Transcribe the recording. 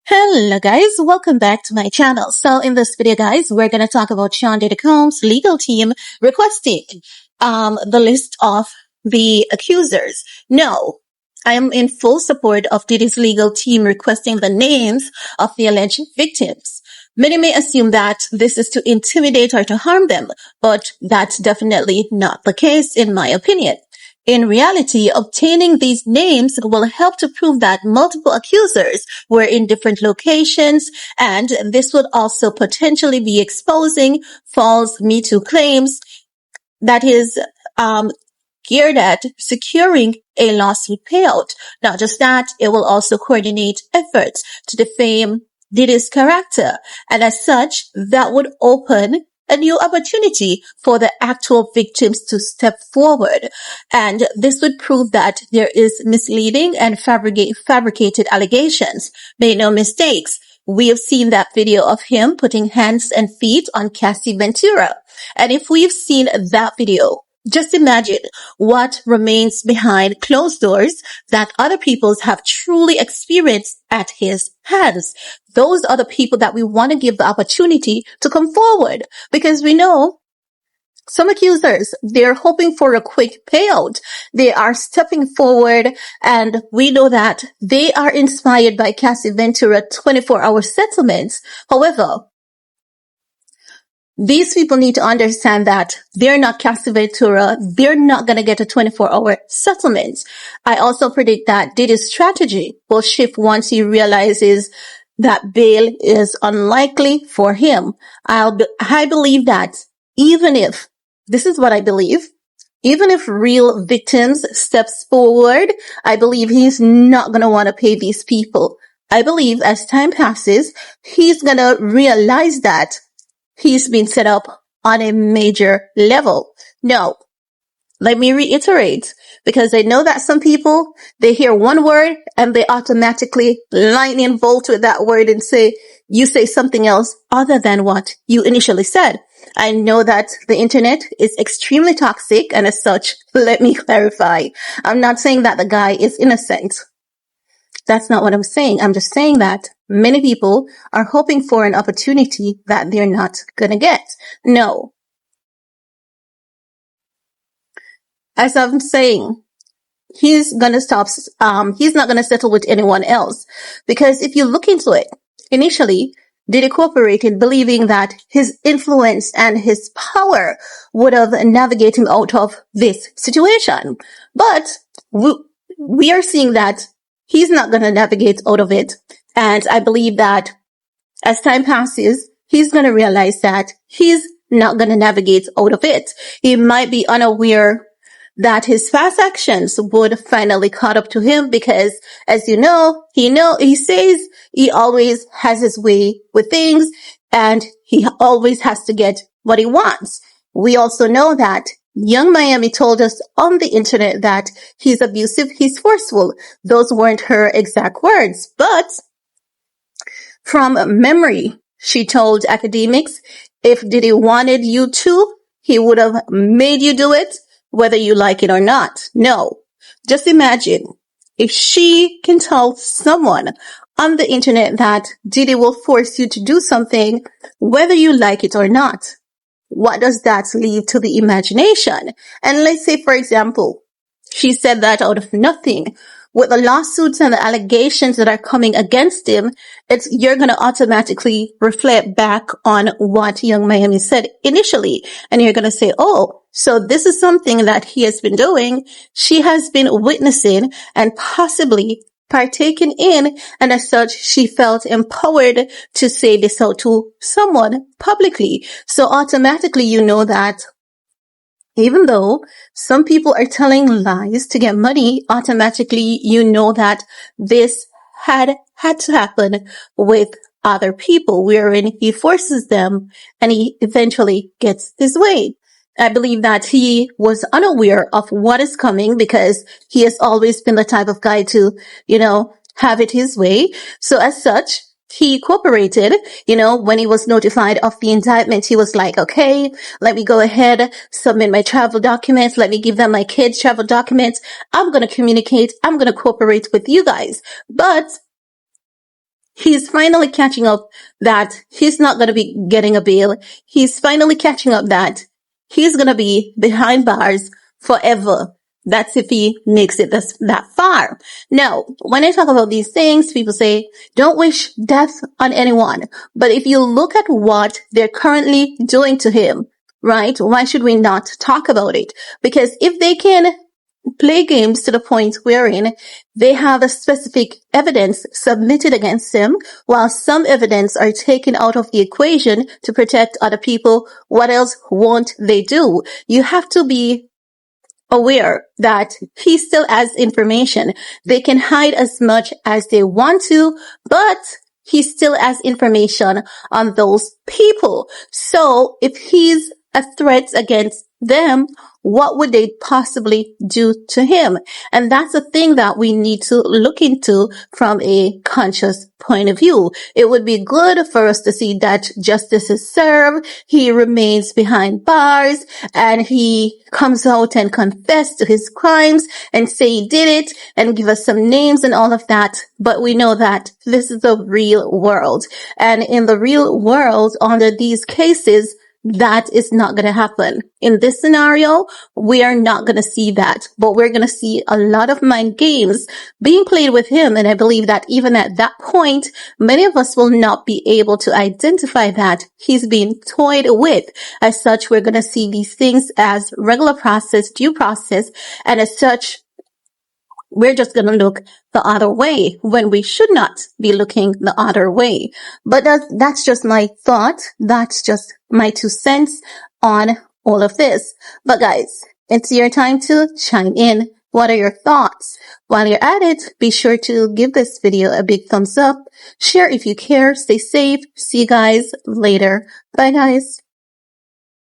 Hello guys, welcome back to my channel. So in this video guys, we're going to talk about Sean Diddy Combs' legal team requesting the list of the accusers. No, I am in full support of Diddy's legal team requesting the names of the alleged victims. Many may assume that this is to intimidate or to harm them, but that's definitely not the case in my opinion. In reality, obtaining these names will help to prove that multiple accusers were in different locations, and this would also potentially be exposing false Me Too claims that is geared at securing a lawsuit payout. Not just that, it will also coordinate efforts to defame Diddy's character, and as such, that would open a new opportunity for the actual victims to step forward. And this would prove that there is misleading and fabricated allegations. Make no mistakes. We have seen that video of him putting hands and feet on Cassie Ventura. And if we've seen that video, just imagine what remains behind closed doors that other peoples have truly experienced at his hands. Those are the people that we want to give the opportunity to come forward, because we know some accusers, they're hoping for a quick payout. They are stepping forward, and we know that they are inspired by Cassie Ventura 24-hour settlements. However, these people need to understand that they're not Cassie Ventura. They're not going to get a 24-hour settlement. I also predict that Diddy's strategy will shift once he realizes that bail is unlikely for him. I believe that even if, this is what I believe, even if real victims steps forward, I believe he's not going to want to pay these people. I believe as time passes, he's going to realize that he's been set up on a major level. No, let me reiterate, because I know that some people, they hear one word and they automatically lightning bolt with that word and say, you say something else other than what you initially said. I know that the internet is extremely toxic, and as such, let me clarify. I'm not saying that the guy is innocent. That's not what I'm saying. I'm just saying that many people are hoping for an opportunity that they're not gonna get. No. As I'm saying, he's not gonna settle with anyone else. Because if you look into it, initially, Diddy cooperated believing that his influence and his power would have navigated him out of this situation. But we are seeing that he's not going to navigate out of it. And I believe that as time passes, he's going to realize that he's not going to navigate out of it. He might be unaware that his past actions would finally caught up to him, because as you know, he says he always has his way with things, and he always has to get what he wants. We also know that Young Miami told us on the internet that he's abusive, he's forceful. Those weren't her exact words, but from memory, she told academics, if Diddy wanted you to, he would have made you do it, whether you like it or not. No. Just imagine if she can tell someone on the internet that Diddy will force you to do something, whether you like it or not. What does that leave to the imagination? And let's say, for example, she said that out of nothing. With the lawsuits and the allegations that are coming against him, you're going to automatically reflect back on what Young Miami said initially. And you're going to say, oh, so this is something that he has been doing. She has been witnessing and possibly partaken in, and as such, she felt empowered to say this out to someone publicly. So automatically, you know that even though some people are telling lies to get money, automatically, you know that this had to happen with other people, wherein he forces them and he eventually gets his way. I believe that he was unaware of what is coming, because he has always been the type of guy to, have it his way. So as such, he cooperated. When he was notified of the indictment, he was like, okay, let me go ahead, submit my travel documents. Let me give them my kids' travel documents. I'm going to communicate. I'm going to cooperate with you guys. But He's finally catching up that he's not going to be getting a bail. He's finally catching up that he's going to be behind bars forever. That's if he makes it that far. Now, when I talk about these things, people say, don't wish death on anyone. But if you look at what they're currently doing to him, right? Why should we not talk about it? Because if they can play games to the point wherein they have a specific evidence submitted against him, while some evidence are taken out of the equation to protect other people, what else won't they do? You have to be aware that he still has information. They can hide as much as they want to, but he still has information on those people. So if he's a threat against them, what would they possibly do to him? And that's a thing that we need to look into from a conscious point of view. It would be good for us to see that justice is served, he remains behind bars, and he comes out and confess to his crimes and say he did it and give us some names and all of that. But we know that this is the real world. And in the real world, under these cases, that is not going to happen. In this scenario, we are not going to see that, but we're going to see a lot of mind games being played with him. And I believe that even at that point, many of us will not be able to identify that he's being toyed with. As such, we're going to see these things as regular process, due process, and as such, we're just going to look the other way when we should not be looking the other way. But that's just my thought. That's just my 2 cents on all of this. But guys, it's your time to chime in. What are your thoughts? While you're at it, be sure to give this video a big thumbs up. Share if you care. Stay safe. See you guys later. Bye guys.